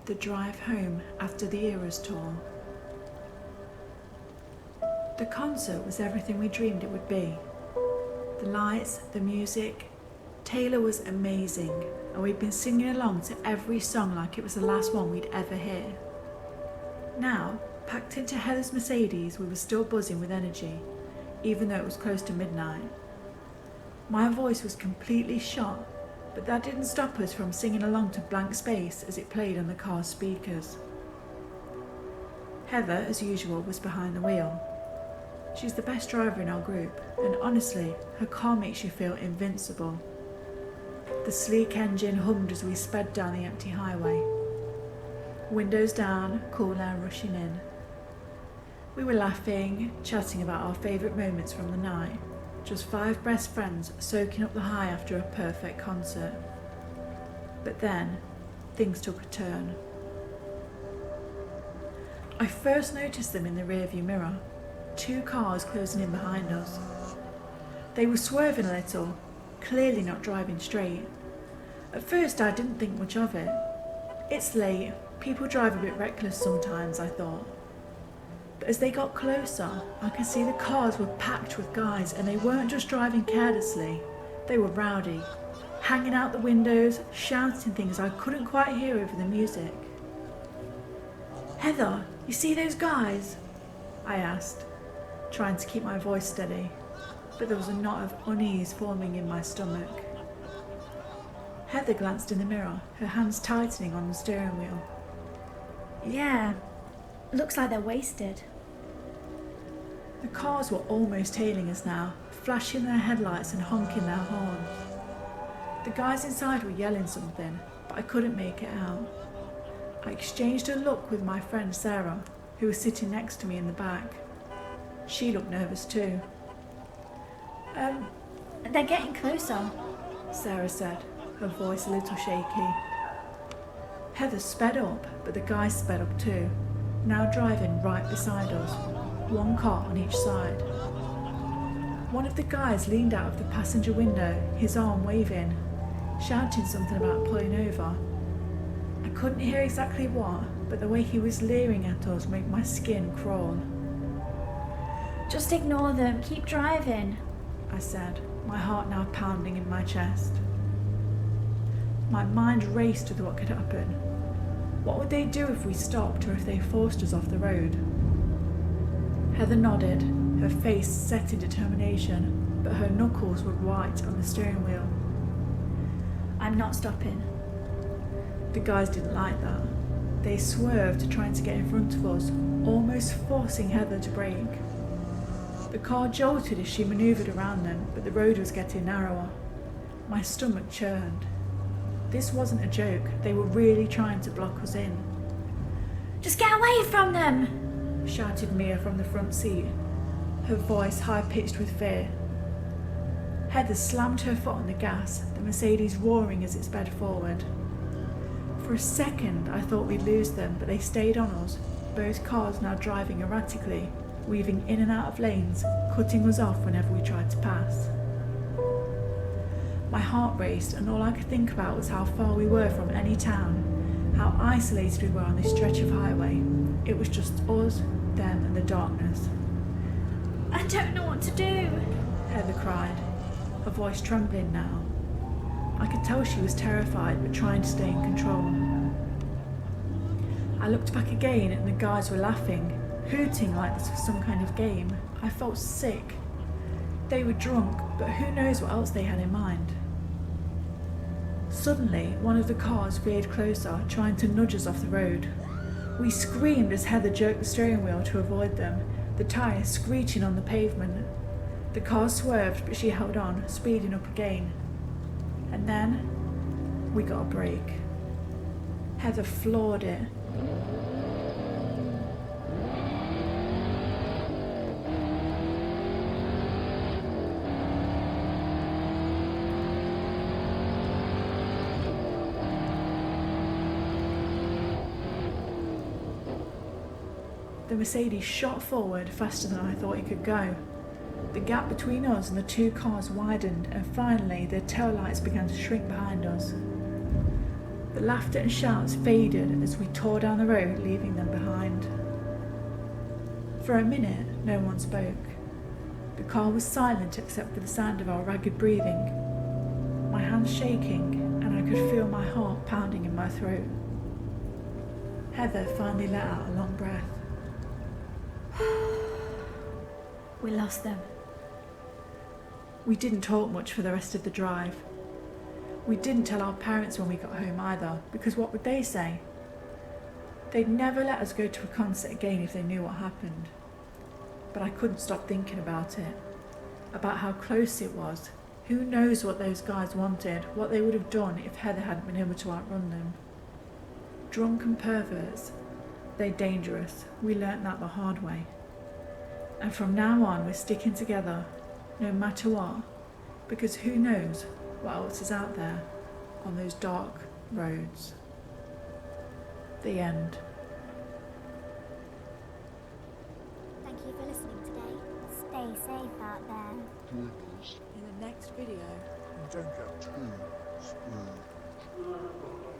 The drive home after the Eras tour. The concert was everything we dreamed it would be. The lights, the music. Taylor was amazing, and we'd been singing along to every song like it was the last one we'd ever hear. Now, packed into Heather's Mercedes, we were still buzzing with energy, even though it was close to midnight. My voice was completely shot, but that didn't stop us from singing along to Blank Space as it played on the car's speakers. Heather, as usual, was behind the wheel. She's the best driver in our group, and honestly, her car makes you feel invincible. The sleek engine hummed as we sped down the empty highway. Windows down, cool air rushing in. We were laughing, chatting about our favourite moments from the night. Just 5 best friends soaking up the high after a perfect concert. But then, things took a turn. I first noticed them in the rearview mirror. 2 cars closing in behind us. They were swerving a little, clearly not driving straight. At first I didn't think much of it. It's late, people drive a bit reckless sometimes, I thought. But as they got closer, I could see the cars were packed with guys, and they weren't just driving carelessly, they were rowdy, hanging out the windows, shouting things I couldn't quite hear over the music. "Heather, you see those guys?" I asked, trying to keep my voice steady, but there was a knot of unease forming in my stomach. Heather glanced in the mirror, her hands tightening on the steering wheel. "Yeah, looks like they're wasted." The cars were almost tailing us now, flashing their headlights and honking their horns. The guys inside were yelling something, but I couldn't make it out. I exchanged a look with my friend Sarah, who was sitting next to me in the back. She looked nervous too. They're getting closer," Sarah said, her voice a little shaky. Heather sped up, but the guys sped up too, now driving right beside us, 1 car on each side. One of the guys leaned out of the passenger window, his arm waving, shouting something about pulling over. I couldn't hear exactly what, but the way he was leering at us made my skin crawl. "Just ignore them, keep driving," I said, my heart now pounding in my chest. My mind raced with what could happen. What would they do if we stopped, or if they forced us off the road? Heather nodded, her face set in determination, but her knuckles were white on the steering wheel. "I'm not stopping." The guys didn't like that. They swerved, trying to get in front of us, almost forcing Heather to brake. The car jolted as she manoeuvred around them, but the road was getting narrower. My stomach churned. This wasn't a joke, they were really trying to block us in. "Just get away from them!" shouted Mia from the front seat, her voice high-pitched with fear. Heather slammed her foot on the gas, the Mercedes roaring as it sped forward. For a second I thought we'd lose them, but they stayed on us, both cars now driving erratically, weaving in and out of lanes, cutting us off whenever we tried to pass. My heart raced, and all I could think about was how far we were from any town, how isolated we were on this stretch of highway. It was just us, them, and the darkness. "I don't know what to do," Heather cried, her voice trembling now. I could tell she was terrified, but trying to stay in control. I looked back again, and the guys were laughing, hooting like this was some kind of game. I felt sick. They were drunk, but who knows what else they had in mind. Suddenly, one of the cars veered closer, trying to nudge us off the road. We screamed as Heather jerked the steering wheel to avoid them, the tyres screeching on the pavement. The car swerved, but she held on, speeding up again. And then, we got a break. Heather floored it. The Mercedes shot forward faster than I thought it could go. The gap between us and the 2 cars widened, and finally their taillights began to shrink behind us. The laughter and shouts faded as we tore down the road, leaving them behind. For a minute, no one spoke. The car was silent except for the sound of our ragged breathing, my hands shaking, and I could feel my heart pounding in my throat. Heather finally let out a long breath. We lost them. We didn't talk much for the rest of the drive. We didn't tell our parents when we got home either, because what would they say? They'd never let us go to a concert again if they knew what happened. But I couldn't stop thinking about it, about how close it was. Who knows what those guys wanted, what they would have done if Heather hadn't been able to outrun them. Drunken perverts, they're dangerous. We learnt that the hard way. And from now on, we're sticking together, no matter what, because who knows what else is out there on those dark roads. The end. Thank you for listening today. Stay safe out there. Join us In the next video. and don't get too spooked.